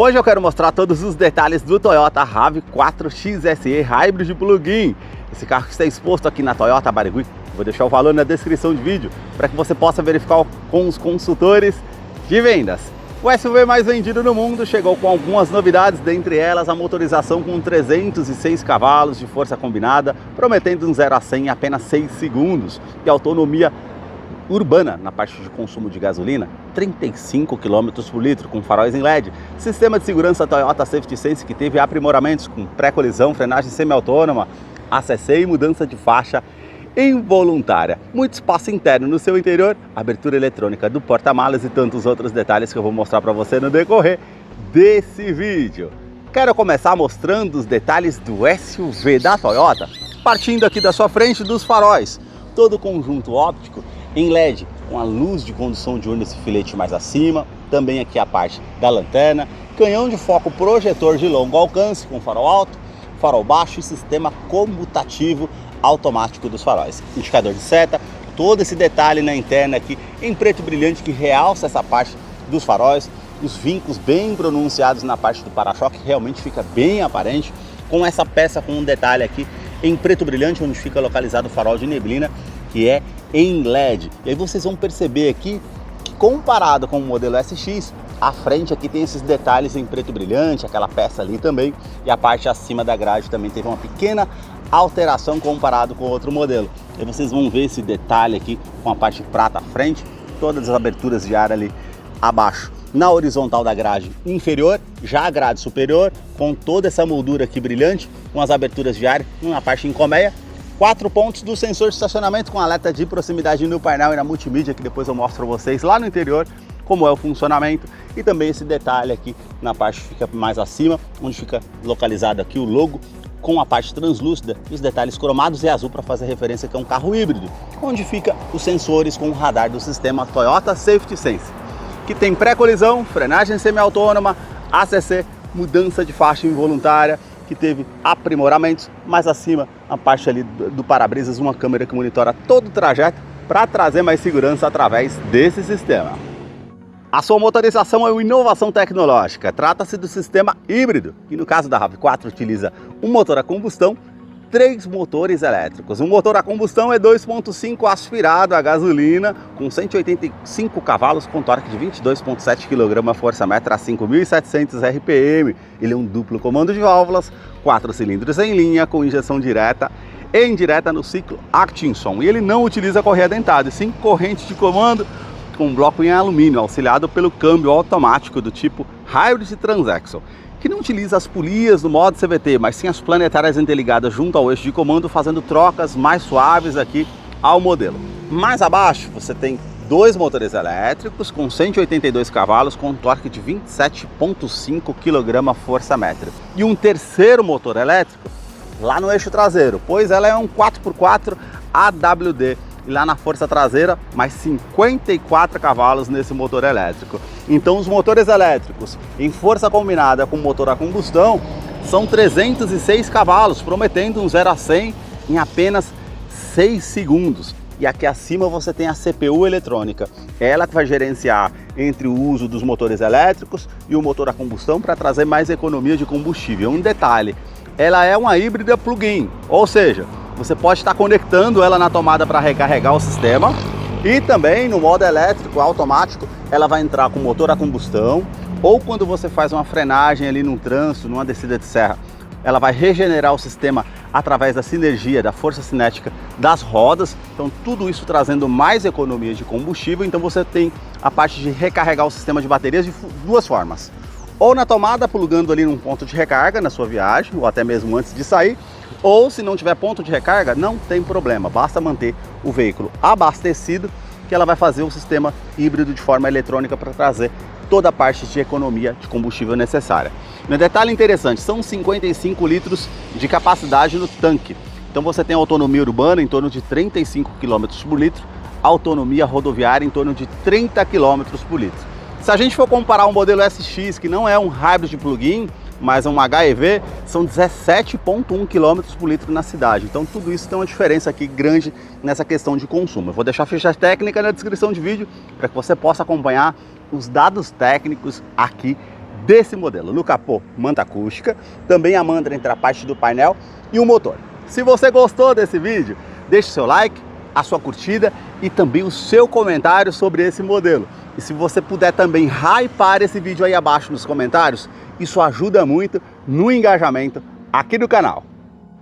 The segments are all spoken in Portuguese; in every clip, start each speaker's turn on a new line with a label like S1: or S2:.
S1: Hoje eu quero mostrar todos os detalhes do Toyota RAV4 XSE Hybrid Plug-in. Esse carro que está exposto aqui na Toyota Barigui. Vou deixar o valor na descrição do vídeo para que você possa verificar com os consultores de vendas. O SUV mais vendido no mundo chegou com algumas novidades, dentre elas a motorização com 306 cavalos de força combinada, prometendo um 0 a 100 em apenas 6 segundos e autonomia urbana na parte de consumo de gasolina, 35 km por litro com faróis em LED, sistema de segurança Toyota Safety Sense que teve aprimoramentos com pré-colisão, frenagem semi-autônoma, ACC e mudança de faixa involuntária, muito espaço interno no seu interior, abertura eletrônica do porta-malas e tantos outros detalhes que eu vou mostrar para você no decorrer desse vídeo. Quero começar mostrando os detalhes do SUV da Toyota, partindo aqui da sua frente dos faróis, todo o conjunto óptico em LED, com a luz de condução diurna esse filete mais acima, também aqui a parte da lanterna, canhão de foco projetor de longo alcance com farol alto, farol baixo e sistema comutativo automático dos faróis, indicador de seta, todo esse detalhe na interna aqui em preto brilhante que realça essa parte dos faróis, os vincos bem pronunciados na parte do para-choque, realmente fica bem aparente, com essa peça com um detalhe aqui em preto brilhante, onde fica localizado o farol de neblina, que é em LED. E aí vocês vão perceber aqui que, comparado com o modelo SX, a frente aqui tem esses detalhes em preto brilhante, aquela peça ali também, e a parte acima da grade também teve uma pequena alteração comparado com o outro modelo. E aí vocês vão ver esse detalhe aqui com a parte prata à frente, todas as aberturas de ar ali abaixo. Na horizontal da grade inferior, já a grade superior, com toda essa moldura aqui brilhante, com as aberturas de ar na parte em colmeia. 4 pontos do sensor de estacionamento com alerta de proximidade no painel e na multimídia, que depois eu mostro para vocês lá no interior como é o funcionamento. E também esse detalhe aqui na parte que fica mais acima, onde fica localizado aqui o logo com a parte translúcida e os detalhes cromados e azul para fazer referência que é um carro híbrido, onde fica os sensores com o radar do sistema Toyota Safety Sense, que tem pré-colisão, frenagem semi-autônoma, ACC, mudança de faixa involuntária, que teve aprimoramentos, mais acima a parte ali do para-brisas, uma câmera que monitora todo o trajeto para trazer mais segurança através desse sistema. A sua motorização é uma inovação tecnológica, trata-se do sistema híbrido, que no caso da RAV4 utiliza um motor a combustão, 3 motores elétricos. O motor a combustão é 2.5 aspirado a gasolina, com 185 cavalos, com torque de 22.7 kgfm a 5.700 RPM. Ele é um duplo comando de válvulas, 4 cilindros em linha, com injeção direta e indireta no ciclo Atkinson. E ele não utiliza correia dentada, e sim corrente de comando com um bloco em alumínio, auxiliado pelo câmbio automático do tipo Hybrid Transaxle, que não utiliza as polias do modo CVT, mas sim as planetárias interligadas junto ao eixo de comando, fazendo trocas mais suaves aqui ao modelo. Mais abaixo você tem 2 motores elétricos com 182 cavalos com torque de 27.5 kgfm e um terceiro motor elétrico lá no eixo traseiro, pois ela é um 4x4 AWD. E lá na força traseira, mais 54 cavalos nesse motor elétrico. Então os motores elétricos em força combinada com motor a combustão são 306 cavalos, prometendo um 0 a 100 em apenas 6 segundos. E aqui acima você tem a CPU eletrônica, ela que vai gerenciar entre o uso dos motores elétricos e o motor a combustão para trazer mais economia de combustível. Um detalhe, ela é uma híbrida plug-in, ou seja, você pode estar conectando ela na tomada para recarregar o sistema e também no modo elétrico automático ela vai entrar com motor a combustão ou quando você faz uma frenagem ali num trânsito, numa descida de serra, ela vai regenerar o sistema através da sinergia, da força cinética das rodas, então tudo isso trazendo mais economia de combustível. Então você tem a parte de recarregar o sistema de baterias de 2 formas, ou na tomada plugando ali num ponto de recarga na sua viagem ou até mesmo antes de sair, ou se não tiver ponto de recarga, não tem problema, basta manter o veículo abastecido que ela vai fazer o sistema híbrido de forma eletrônica para trazer toda a parte de economia de combustível necessária. Um detalhe interessante, são 55 litros de capacidade no tanque, então você tem autonomia urbana em torno de 35 km por litro, autonomia rodoviária em torno de 30 km por litro. Se a gente for comparar um modelo SX, que não é um hybrid plug-in, mas um HEV, são 17,1 km por litro na cidade. Então tudo isso tem uma diferença aqui grande nessa questão de consumo. Eu vou deixar a ficha técnica na descrição de vídeo para que você possa acompanhar os dados técnicos aqui desse modelo. No capô, manta acústica, também a manta entre a parte do painel e o motor. Se você gostou desse vídeo, deixe seu like, a sua curtida e também o seu comentário sobre esse modelo. E se você puder também hypar esse vídeo aí abaixo nos comentários, isso ajuda muito no engajamento aqui do canal.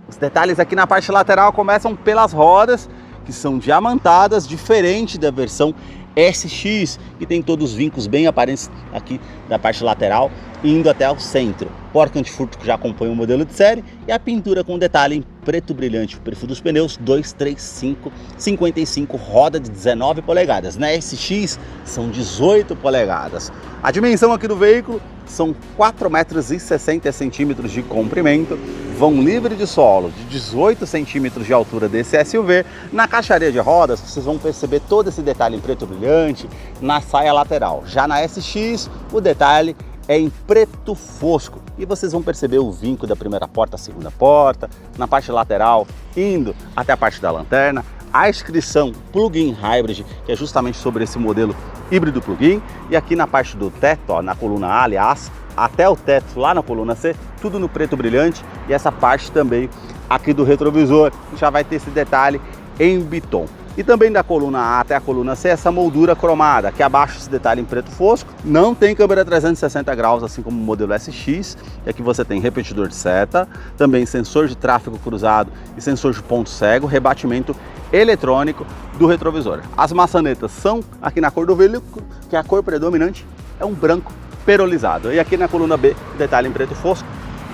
S1: Os detalhes aqui na parte lateral começam pelas rodas, que são diamantadas, diferente da versão SX, que tem todos os vincos bem aparentes aqui da parte lateral, indo até o centro. Porca antifurto que já acompanha o modelo de série e a pintura com detalhe em preto brilhante. O perfil dos pneus 235/55, roda de 19 polegadas. Na SX são 18 polegadas. A dimensão aqui do veículo são 4,60 metros de comprimento, vão livre de solo de 18 centímetros de altura desse SUV. Na caixaria de rodas vocês vão perceber todo esse detalhe em preto brilhante na saia lateral. Já na SX o detalhe é em preto fosco e vocês vão perceber o vinco da primeira porta à segunda porta, na parte lateral indo até a parte da lanterna, a inscrição Plug-in Hybrid, que é justamente sobre esse modelo híbrido plug-in, e aqui na parte do teto, ó, na coluna A, aliás, até o teto lá na coluna C, tudo no preto brilhante, e essa parte também aqui do retrovisor já vai ter esse detalhe em biton. E também da coluna A até a coluna C, essa moldura cromada, aqui abaixo esse detalhe em preto fosco. Não tem câmera 360 graus, assim como o modelo SX. E aqui você tem repetidor de seta, também sensor de tráfego cruzado e sensor de ponto cego, rebatimento eletrônico do retrovisor. As maçanetas são aqui na cor do veículo, que é a cor predominante, é um branco perolizado. E aqui na coluna B, detalhe em preto fosco,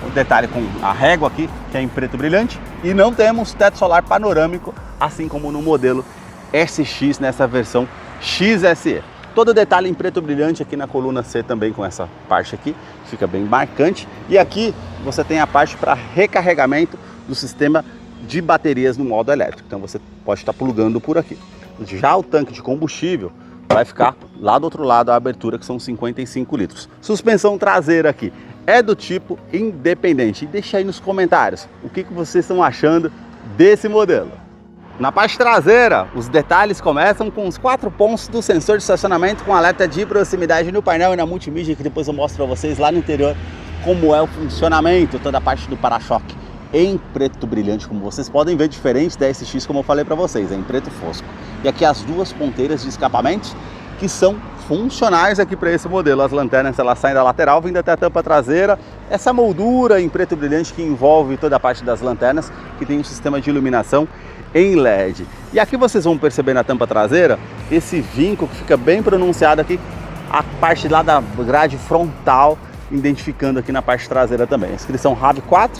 S1: o detalhe com a régua aqui, que é em preto brilhante, e não temos teto solar panorâmico, assim como no modelo SX nessa versão XSE. Todo detalhe em preto brilhante aqui na coluna C também, com essa parte aqui, fica bem marcante. E aqui você tem a parte para recarregamento do sistema de baterias no modo elétrico, então você pode estar plugando por aqui. Já o tanque de combustível vai ficar lá do outro lado, a abertura, que são 55 litros. Suspensão traseira aqui é do tipo independente. E deixa aí nos comentários o que vocês estão achando desse modelo. Na parte traseira, os detalhes começam com os 4 pontos do sensor de estacionamento com alerta de proximidade no painel e na multimídia, que depois eu mostro para vocês lá no interior como é o funcionamento. Toda a parte do para-choque em preto brilhante, como vocês podem ver, diferente da SX, como eu falei para vocês, é em preto fosco. E aqui as duas ponteiras de escapamento, que são funcionais aqui para esse modelo. As lanternas, elas saem da lateral, vindo até a tampa traseira. Essa moldura em preto brilhante que envolve toda a parte das lanternas, que tem um sistema de iluminação em LED. E aqui vocês vão perceber na tampa traseira esse vinco que fica bem pronunciado aqui, a parte lá da grade frontal, identificando aqui na parte traseira também. A inscrição RAV4,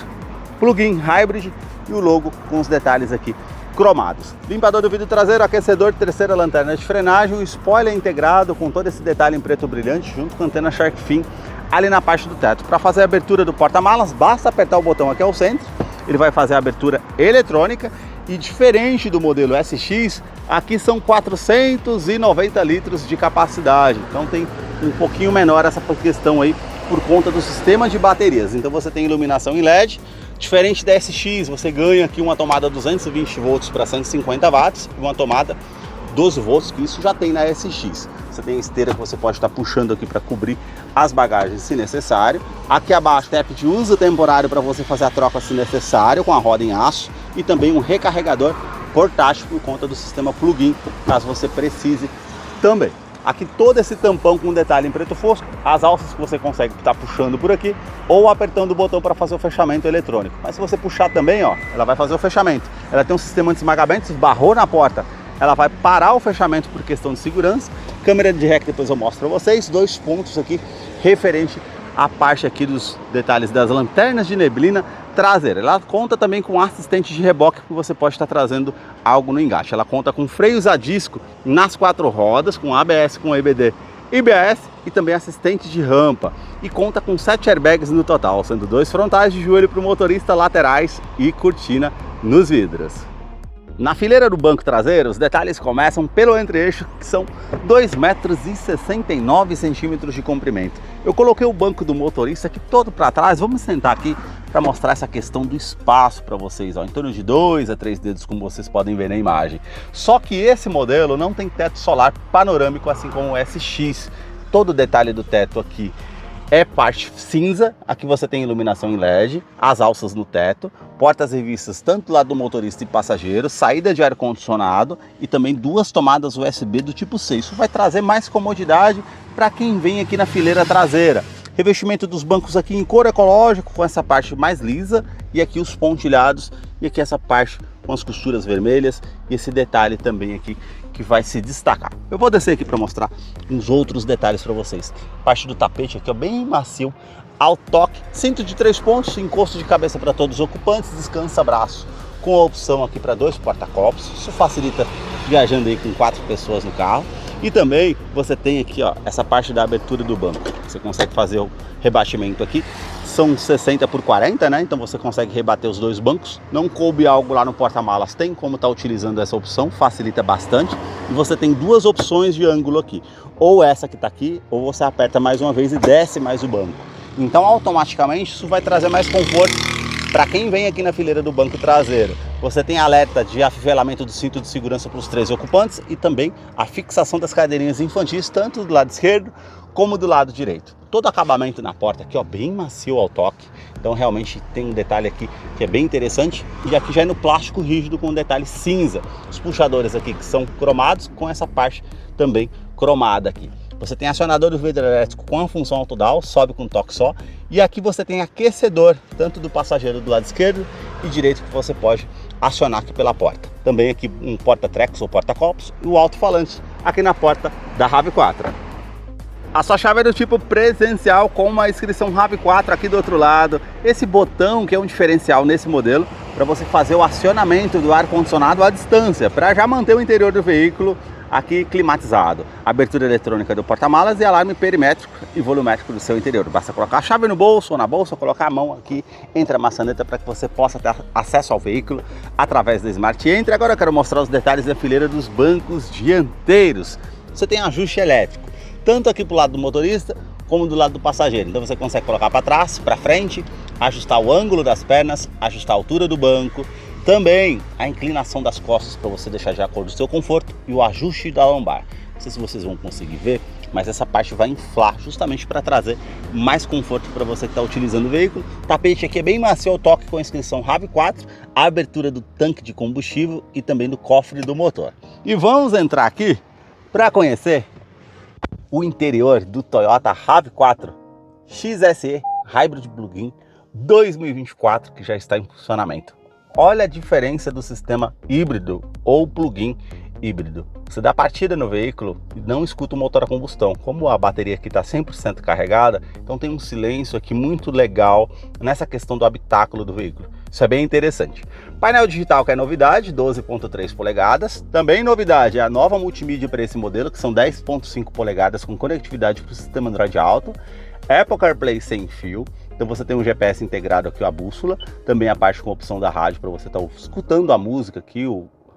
S1: Plug-in Hybrid e o logo com os detalhes aqui cromados. Limpador do vidro traseiro, aquecedor de terceira lanterna de frenagem, o spoiler integrado com todo esse detalhe em preto brilhante, junto com a antena Shark Fin ali na parte do teto. Para fazer a abertura do porta-malas, basta apertar o botão aqui ao centro, ele vai fazer a abertura eletrônica. E diferente do modelo SX, aqui são 490 litros de capacidade, então tem um pouquinho menor essa questão aí por conta do sistema de baterias. Então você tem iluminação em LED. Diferente da SX, você ganha aqui uma tomada 220 volts para 150 watts e uma tomada 12 volts, que isso já tem na SX. Você tem a esteira que você pode estar puxando aqui para cobrir as bagagens se necessário. Aqui abaixo tem de uso temporário para você fazer a troca se necessário, com a roda em aço, e também um recarregador portátil por conta do sistema plug-in, caso você precise também. Aqui todo esse tampão com detalhe em preto fosco, as alças que você consegue estar puxando por aqui ou apertando o botão para fazer o fechamento eletrônico. Mas se você puxar também, ó, ela vai fazer o fechamento. Ela tem um sistema de esmagamento, esbarrou na porta, ela vai parar o fechamento por questão de segurança. Câmera de ré que depois eu mostro para vocês, 2 pontos aqui referente à parte aqui dos detalhes das lanternas de neblina traseira. Ela conta também com assistente de reboque, que você pode estar trazendo algo no engate. Ela conta com freios a disco nas 4 rodas, com ABS, com EBD, IBS e também assistente de rampa. E conta com 7 airbags no total, sendo 2 frontais de joelho para o motorista, laterais e cortina nos vidros. Na fileira do banco traseiro, os detalhes começam pelo entre-eixo, que são 2,69 metros de comprimento. Eu coloquei o banco do motorista aqui todo para trás. Vamos sentar aqui para mostrar essa questão do espaço para vocês, ó, em torno de 2 a 3 dedos, como vocês podem ver na imagem. Só que esse modelo não tem teto solar panorâmico, assim como o SX. Todo o detalhe do teto aqui é parte cinza. Aqui você tem iluminação em LED, as alças no teto, portas revistas tanto do lado do motorista e passageiro, saída de ar-condicionado e também duas tomadas USB do tipo C. Isso vai trazer mais comodidade para quem vem aqui na fileira traseira. Revestimento dos bancos aqui em couro ecológico, com essa parte mais lisa, e aqui os pontilhados, e aqui essa parte com as costuras vermelhas, e esse detalhe também aqui que vai se destacar. Eu vou descer aqui para mostrar uns outros detalhes para vocês. Parte do tapete aqui, ó, bem macio, ao toque, cinto de 3 pontos, encosto de cabeça para todos os ocupantes, descansa-braço, com a opção aqui para 2 porta-copos. Isso facilita viajando aí com 4 pessoas no carro. E também você tem aqui, ó, essa parte da abertura do banco. Você consegue fazer o rebatimento aqui. São 60 por 40, né? Então você consegue rebater os 2 bancos. Não coube algo lá no porta-malas, tem como estar utilizando essa opção, facilita bastante. E você tem 2 opções de ângulo aqui. Ou essa que está aqui, ou você aperta mais uma vez e desce mais o banco. Então automaticamente isso vai trazer mais conforto para quem vem aqui na fileira do banco traseiro. Você tem alerta de afivelamento do cinto de segurança para os 3 ocupantes e também a fixação das cadeirinhas infantis, tanto do lado esquerdo como do lado direito. Todo acabamento na porta aqui, ó, bem macio ao toque. Então realmente tem um detalhe aqui que é bem interessante. E aqui já é no plástico rígido com um detalhe cinza. Os puxadores aqui que são cromados com essa parte também cromada aqui. Você tem acionador do vidro elétrico com a função autodown, sobe com um toque só. E aqui você tem aquecedor, tanto do passageiro do lado esquerdo e direito, que você pode acionar aqui pela porta. Também aqui um porta-trecos ou porta-copos e o alto-falante aqui na porta da RAV4. A sua chave é do tipo presencial com uma inscrição RAV4 aqui do outro lado. Esse botão que é um diferencial nesse modelo para você fazer o acionamento do ar-condicionado à distância, para já manter o interior do veículo aqui climatizado. Abertura eletrônica do porta-malas e alarme perimétrico e volumétrico do seu interior. Basta colocar a chave no bolso ou na bolsa, colocar a mão aqui entre a maçaneta para que você possa ter acesso ao veículo através da Smart Entry. Agora eu quero mostrar os detalhes da fileira dos bancos dianteiros. Você tem ajuste elétrico, tanto aqui para o lado do motorista como do lado do passageiro. Então você consegue colocar para trás, para frente, ajustar o ângulo das pernas, ajustar a altura do banco, também a inclinação das costas para você deixar de acordo com o seu conforto e o ajuste da lombar. Não sei se vocês vão conseguir ver, mas essa parte vai inflar justamente para trazer mais conforto para você que está utilizando o veículo. O tapete aqui é bem macio ao toque com a inscrição RAV4, a abertura do tanque de combustível e também do cofre do motor. E vamos entrar aqui para conhecer o interior do Toyota RAV4 XSE Hybrid Plug-in 2024, que já está em funcionamento. Olha a diferença do sistema híbrido ou plug-in híbrido. Você dá partida no veículo e não escuta o motor a combustão. Como a bateria aqui está 100% carregada, então tem um silêncio aqui muito legal nessa questão do habitáculo do veículo. Isso é bem interessante. Painel digital que é novidade, 12.3 polegadas. Também novidade é a nova multimídia para esse modelo, que são 10.5 polegadas com conectividade para o sistema Android Auto. Apple CarPlay sem fio. Então você tem um GPS integrado aqui, a bússola, também a parte com a opção da rádio para você estar escutando a música aqui,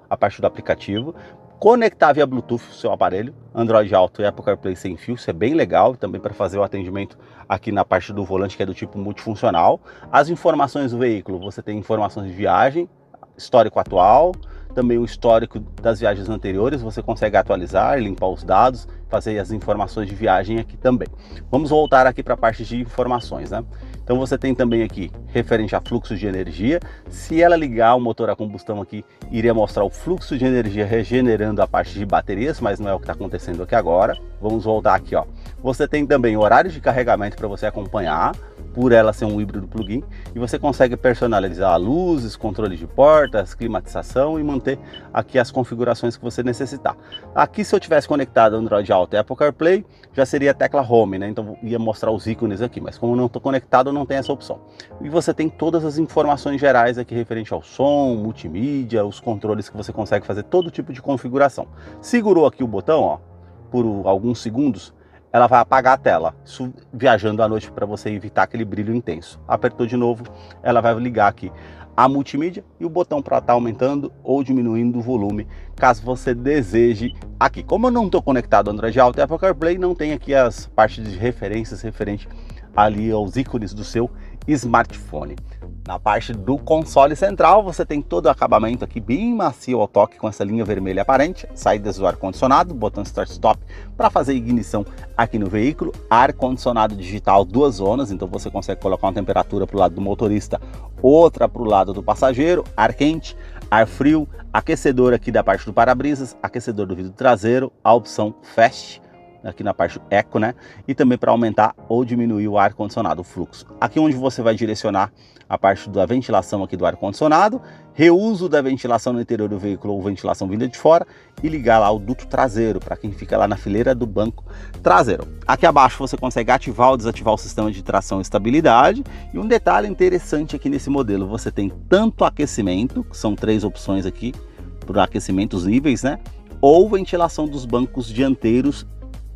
S1: a parte do aplicativo. Conectar via Bluetooth o seu aparelho, Android Auto e Apple CarPlay sem fio, isso é bem legal, também para fazer o atendimento aqui na parte do volante, que é do tipo multifuncional. As informações do veículo, você tem informações de viagem, histórico atual, também o histórico das viagens anteriores, você consegue atualizar, limpar os dados, fazer as informações de viagem aqui também. Vamos voltar aqui para a parte de informações, né? Então você tem também aqui referente a fluxo de energia. Se ela ligar o motor a combustão aqui, iria mostrar o fluxo de energia regenerando a parte de baterias, mas não é o que está acontecendo aqui agora. Vamos voltar aqui, ó. Você tem também horário de carregamento para você acompanhar, por ela ser um híbrido plug-in, e você consegue personalizar luzes, controle de portas, climatização e manter aqui as configurações que você necessitar. Aqui, se eu tivesse conectado Android Auto e Apple CarPlay, já seria a tecla Home, né? Então ia mostrar os ícones aqui, mas como eu não estou conectado, não tem essa opção. E você tem todas as informações gerais aqui referente ao som, multimídia, os controles que você consegue fazer todo tipo de configuração. Segurou aqui o botão, ó, por alguns segundos, ela vai apagar a tela, isso viajando à noite para você evitar aquele brilho intenso. Apertou de novo, ela vai ligar aqui a multimídia e o botão para estar aumentando ou diminuindo o volume, caso você deseje aqui. Como eu não estou conectado ao Android Auto e Apple CarPlay, não tem aqui as partes de referências referente ali aos ícones do seu smartphone. Na parte do console central, você tem todo o acabamento aqui bem macio ao toque, com essa linha vermelha aparente, saídas do ar-condicionado, botão start-stop para fazer ignição aqui no veículo, ar-condicionado digital 2 zonas, então você consegue colocar uma temperatura para o lado do motorista, outra para o lado do passageiro, ar quente, ar frio, aquecedor aqui da parte do para-brisas, aquecedor do vidro traseiro, a opção Fast, aqui na parte Eco, né? E também para aumentar ou diminuir o ar-condicionado, o fluxo. Aqui onde você vai direcionar a parte da ventilação aqui do ar-condicionado, reuso da ventilação no interior do veículo ou ventilação vinda de fora e ligar lá o duto traseiro, para quem fica lá na fileira do banco traseiro. Aqui abaixo você consegue ativar ou desativar o sistema de tração e estabilidade. E um detalhe interessante aqui nesse modelo, você tem tanto aquecimento, que são 3 opções aqui, para aquecimento, os níveis, né? Ou ventilação dos bancos dianteiros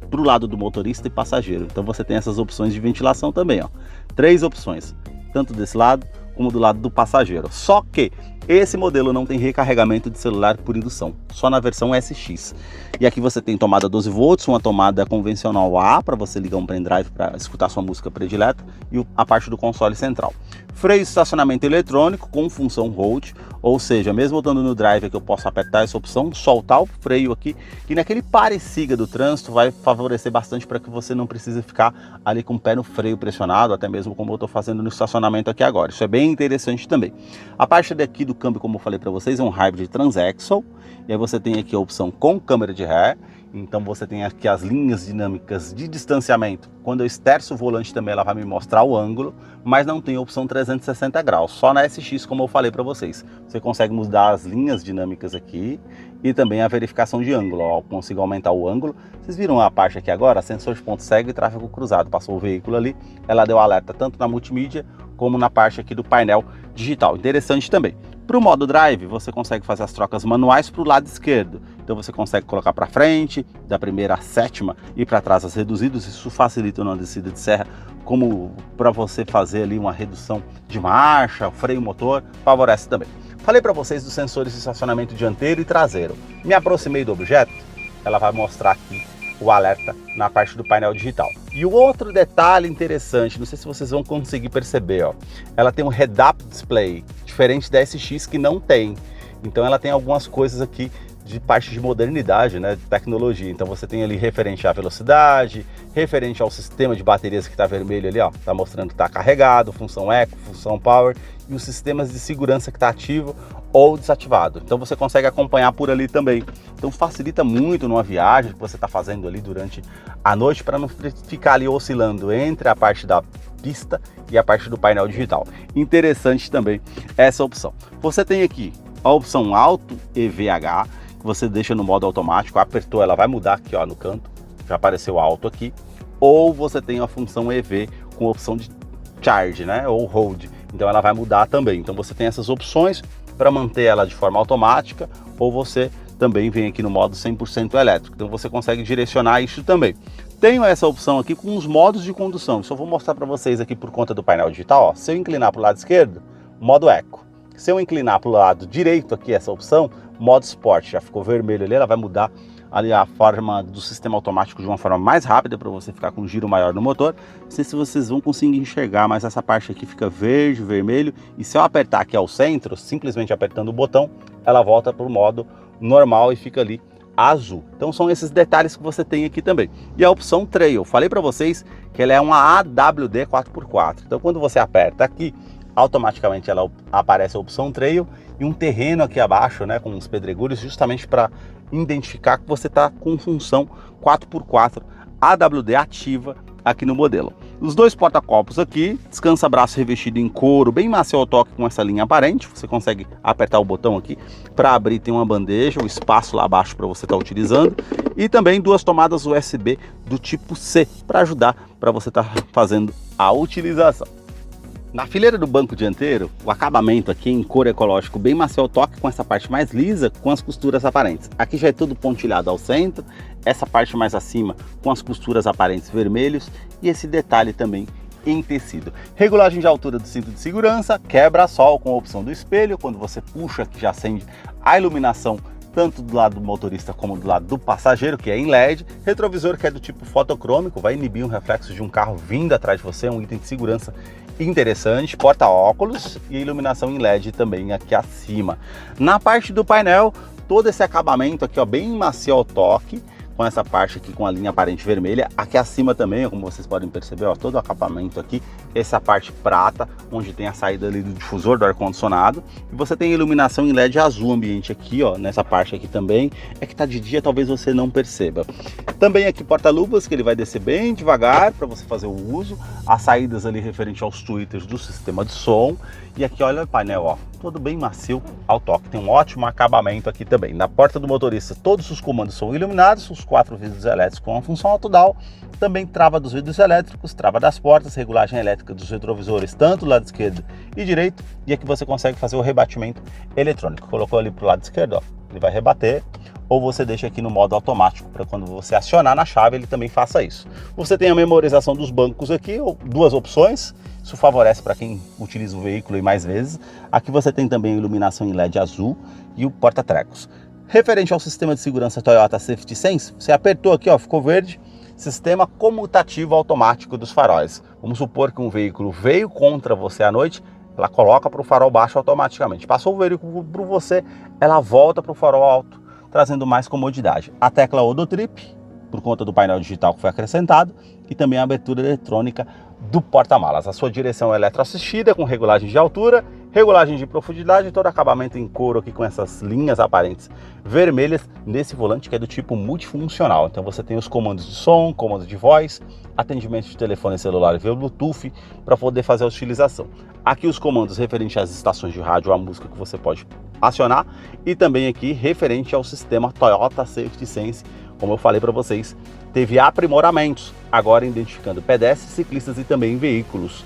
S1: para o lado do motorista e passageiro. Então você tem essas opções de ventilação também, ó. 3 opções, tanto desse lado como do lado do passageiro. Só que esse modelo não tem recarregamento de celular por indução, só na versão SX. E aqui você tem tomada 12 volts, uma tomada convencional A para você ligar um pendrive para escutar sua música predileta e a parte do console central. Freio e estacionamento eletrônico com função hold, ou seja, mesmo estando no drive aqui eu posso apertar essa opção, soltar o freio aqui e naquele pare e siga do trânsito vai favorecer bastante para que você não precise ficar ali com o pé no freio pressionado, até mesmo como eu estou fazendo no estacionamento aqui agora. Isso é bem interessante também. A parte daqui do câmbio, como eu falei para vocês, é um hybrid transaxle, e aí você tem aqui a opção com câmera de ré. Então você tem aqui as linhas dinâmicas de distanciamento. Quando eu esterço o volante também ela vai me mostrar o ângulo, mas não tem a opção 360 graus, só na SX, como eu falei para vocês. Você consegue mudar as linhas dinâmicas aqui e também a verificação de ângulo. Ó, eu consigo aumentar o ângulo. Vocês viram a parte aqui agora? Sensor de ponto cego e tráfego cruzado. Passou o veículo ali, ela deu alerta tanto na multimídia como na parte aqui do painel digital. Interessante também. Para o modo drive, você consegue fazer as trocas manuais para o lado esquerdo. Então você consegue colocar para frente, da primeira à sétima e para trás as reduzidas. Isso facilita uma descida de serra, como para você fazer ali uma redução de marcha, freio motor, favorece também. Falei para vocês dos sensores de estacionamento dianteiro e traseiro. Me aproximei do objeto, ela vai mostrar aqui o alerta na parte do painel digital. E o outro detalhe interessante, não sei se vocês vão conseguir perceber, ó, ela tem um head-up display, diferente da SX que não tem. Então ela tem algumas coisas aqui de parte de modernidade, né, de tecnologia. Então você tem ali referente à velocidade, referente ao sistema de baterias que está vermelho ali, ó, tá mostrando que está carregado, função eco, função power, e os sistemas de segurança que está ativo ou desativado. Então você consegue acompanhar por ali também. Então facilita muito numa viagem que você está fazendo ali durante a noite, para não ficar ali oscilando entre a parte da pista e a parte do painel digital. Interessante também essa opção. Você tem aqui a opção Auto EVH, que você deixa no modo automático, apertou, ela vai mudar aqui, ó, no canto, já apareceu alto aqui. Ou você tem a função EV com a opção de Charge, né, ou Hold, então ela vai mudar também. Então você tem essas opções para manter ela de forma automática, ou você também vem aqui no modo 100% elétrico, então você consegue direcionar isso também. Tenho essa opção aqui com os modos de condução, só vou mostrar para vocês aqui por conta do painel digital, ó. Se eu inclinar para o lado esquerdo, modo Eco. Se eu inclinar para o lado direito aqui, essa opção, modo Sport, já ficou vermelho ali, ela vai mudar ali a forma do sistema automático de uma forma mais rápida, para você ficar com um giro maior no motor. Não sei se vocês vão conseguir enxergar, mas essa parte aqui fica verde, vermelho, e se eu apertar aqui ao centro, simplesmente apertando o botão, ela volta para o modo normal e fica ali azul. Então são esses detalhes que você tem aqui também. E a opção Trail, falei para vocês que ela é uma AWD 4x4, então quando você aperta aqui, automaticamente ela aparece a opção Trail e um terreno aqui abaixo, né, com os pedregulhos, justamente para identificar que você está com função 4x4 AWD ativa aqui no modelo. Os dois porta-copos aqui, descansa-braço revestido em couro, bem macio ao toque com essa linha aparente. Você consegue apertar o botão aqui para abrir, tem uma bandeja, o espaço lá abaixo para você estar utilizando. E também 2 tomadas USB do tipo C para ajudar para você estar fazendo a utilização. Na fileira do banco dianteiro, o acabamento aqui em couro ecológico bem macio ao toque, com essa parte mais lisa, com as costuras aparentes. Aqui já é tudo pontilhado ao centro, essa parte mais acima com as costuras aparentes vermelhos e esse detalhe também em tecido. Regulagem de altura do cinto de segurança, quebra-sol com a opção do espelho, quando você puxa que já acende a iluminação tanto do lado do motorista como do lado do passageiro, que é em LED. Retrovisor que é do tipo fotocrômico, vai inibir um reflexo de um carro vindo atrás de você, é um item de segurança interessante, porta-óculos e iluminação em LED também aqui acima. Na parte do painel, todo esse acabamento aqui, ó, bem macio ao toque, com essa parte aqui com a linha aparente vermelha. Aqui acima também, como vocês podem perceber, ó, todo o acabamento aqui, essa parte prata, onde tem a saída ali do difusor do ar-condicionado. E você tem iluminação em LED azul ambiente aqui, ó, nessa parte aqui também. É que tá de dia, talvez você não perceba. Também aqui porta-luvas, que ele vai descer bem devagar para você fazer o uso. As saídas ali referente aos tweeters do sistema de som. E aqui, olha o painel, ó, todo bem macio ao toque. Tem um ótimo acabamento aqui também. Na porta do motorista, todos os comandos são iluminados, os 4 vidros elétricos com a função autodown. Também trava dos vidros elétricos, trava das portas, regulagem elétrica dos retrovisores, tanto do lado esquerdo e direito. E aqui você consegue fazer o rebatimento eletrônico. Colocou ali para o lado esquerdo, ó, ele vai rebater. Ou você deixa aqui no modo automático, para quando você acionar na chave, ele também faça isso. Você tem a memorização dos bancos aqui, duas opções. Isso favorece para quem utiliza o veículo e mais vezes. Aqui você tem também a iluminação em LED azul e o porta-trecos. Referente ao sistema de segurança Toyota Safety Sense, você apertou aqui, ó, ficou verde, sistema comutativo automático dos faróis. Vamos supor que um veículo veio contra você à noite, ela coloca para o farol baixo automaticamente. Passou o veículo para você, ela volta para o farol alto, trazendo mais comodidade. A tecla Odotrip, por conta do painel digital que foi acrescentado, e também a abertura eletrônica do porta-malas. A sua direção é eletroassistida, com regulagem de altura, regulagem de profundidade, todo acabamento em couro aqui com essas linhas aparentes vermelhas nesse volante que é do tipo multifuncional. Então você tem os comandos de som, comandos de voz, atendimento de telefone celular via Bluetooth para poder fazer a utilização. Aqui os comandos referentes às estações de rádio, a música que você pode acionar, e também aqui referente ao sistema Toyota Safety Sense. Como eu falei para vocês, teve aprimoramentos, agora identificando pedestres, ciclistas e também veículos.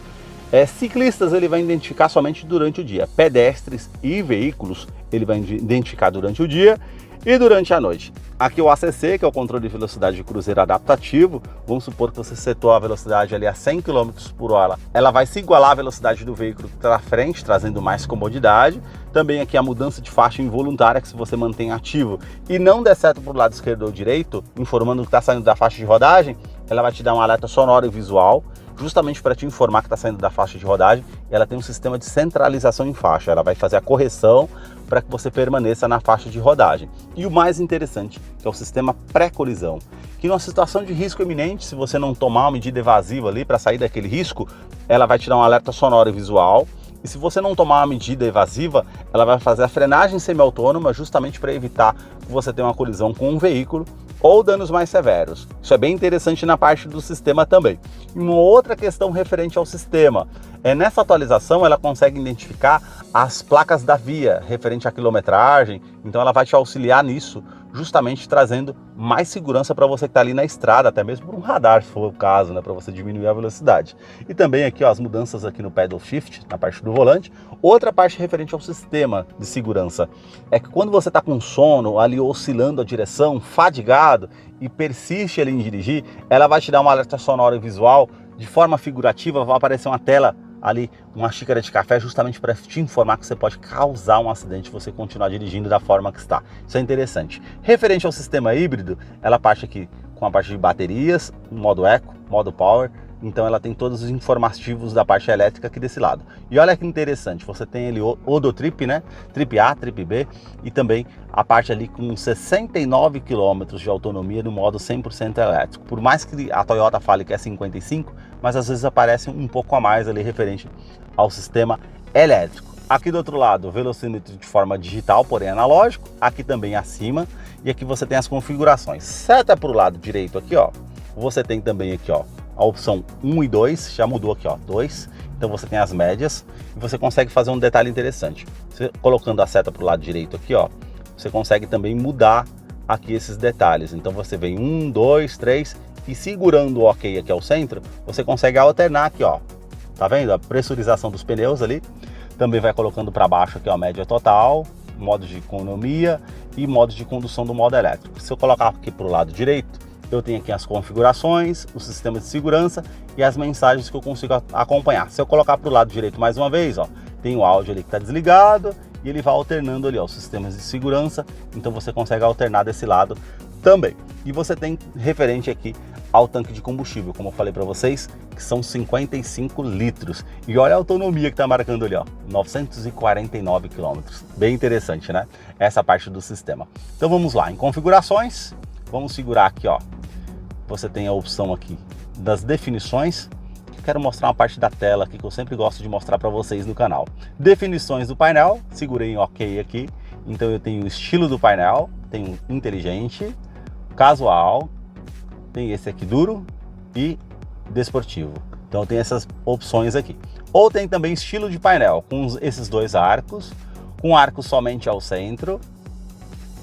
S1: Ciclistas ele vai identificar somente durante o dia, pedestres e veículos ele vai identificar durante o dia e durante a noite. Aqui o ACC, que é o controle de velocidade de cruzeiro adaptativo. Vamos supor que você setou a velocidade ali a 100 km por hora. Ela vai se igualar à velocidade do veículo que está na frente, trazendo mais comodidade. Também aqui a mudança de faixa involuntária, que se você mantém ativo e não der certo para o lado esquerdo ou direito, informando que está saindo da faixa de rodagem, ela vai te dar um alerta sonoro e visual, justamente para te informar que está saindo da faixa de rodagem. Ela tem um sistema de centralização em faixa, ela vai fazer a correção para que você permaneça na faixa de rodagem. E o mais interessante, que é o sistema pré-colisão, que numa situação de risco iminente, se você não tomar uma medida evasiva ali para sair daquele risco, ela vai te dar um alerta sonoro e visual. E se você não tomar uma medida evasiva, ela vai fazer a frenagem semi-autônoma justamente para evitar que você tenha uma colisão com um veículo ou danos mais severos. Isso é bem interessante na parte do sistema também. E uma outra questão referente ao sistema, nessa atualização ela consegue identificar as placas da via, referente à quilometragem, então ela vai te auxiliar nisso, justamente trazendo mais segurança para você que está ali na estrada, até mesmo por um radar, se for o caso, né, para você diminuir a velocidade. E também aqui, ó, as mudanças aqui no pedal shift, na parte do volante. Outra parte referente ao sistema de segurança é que quando você está com sono, ali oscilando a direção, fadigado e persiste ali em dirigir, ela vai te dar um alerta sonoro e visual. De forma figurativa, vai aparecer uma tela ali, uma xícara de café, justamente para te informar que você pode causar um acidente se você continuar dirigindo da forma que está. Isso é interessante. Referente ao sistema híbrido, ela parte aqui com a parte de baterias, modo eco, modo power. Então ela tem todos os informativos da parte elétrica aqui desse lado. E olha que interessante, você tem ali o Odotrip, né? Trip A, Trip B, e também a parte ali com 69 km de autonomia no modo 100% elétrico. Por mais que a Toyota fale que é 55, mas às vezes aparece um pouco a mais ali referente ao sistema elétrico. Aqui do outro lado, o velocímetro de forma digital, porém analógico. Aqui também acima, e aqui você tem as configurações. Seta para o lado direito aqui, ó. Você tem também aqui, ó, a opção 1 e 2, já mudou aqui, ó, 2. Então você tem as médias e você consegue fazer um detalhe interessante. Você, colocando a seta para o lado direito aqui, ó, você consegue também mudar aqui esses detalhes. Então você vem 1, 2, 3 e segurando o OK aqui ao centro, você consegue alternar aqui, ó. Tá vendo? A pressurização dos pneus ali. Também vai colocando para baixo aqui, ó, média total, modo de economia e modo de condução do modo elétrico. Se eu colocar aqui para o lado direito, eu tenho aqui as configurações, o sistema de segurança e as mensagens que eu consigo acompanhar. Se eu colocar para o lado direito mais uma vez, ó, tem o áudio ali que está desligado e ele vai alternando ali, ó, os sistemas de segurança. Então você consegue alternar desse lado também. E você tem referente aqui ao tanque de combustível, como eu falei para vocês, que são 55 litros. E olha a autonomia que está marcando ali, ó, 949 km. Bem interessante, né? Essa parte do sistema. Então vamos lá, em configurações, vamos segurar aqui, ó. Você tem a opção aqui das definições. Quero mostrar uma parte da tela aqui que eu sempre gosto de mostrar para vocês no canal. Definições do painel, segurei em OK aqui. Então eu tenho o estilo do painel, tenho inteligente, casual, tem esse aqui duro e desportivo. Então eu tenho essas opções aqui. Ou tem também estilo de painel, com esses dois arcos, com arco somente ao centro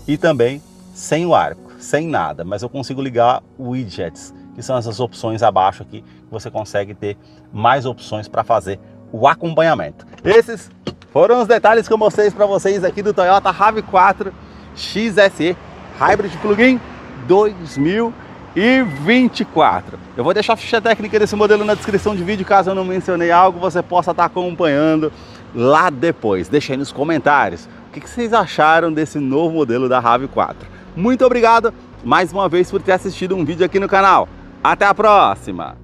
S1: e também sem o arco, sem nada. Mas eu consigo ligar widgets, que são essas opções abaixo aqui, que você consegue ter mais opções para fazer o acompanhamento. Esses foram os detalhes que eu mostrei para vocês aqui do Toyota RAV4 XSE Hybrid Plug-in 2024. Eu vou deixar a ficha técnica desse modelo na descrição de vídeo, caso eu não mencionei algo, você possa estar acompanhando lá depois. Deixa aí nos comentários o que vocês acharam desse novo modelo da RAV4. Muito obrigado mais uma vez por ter assistido um vídeo aqui no canal. Até a próxima!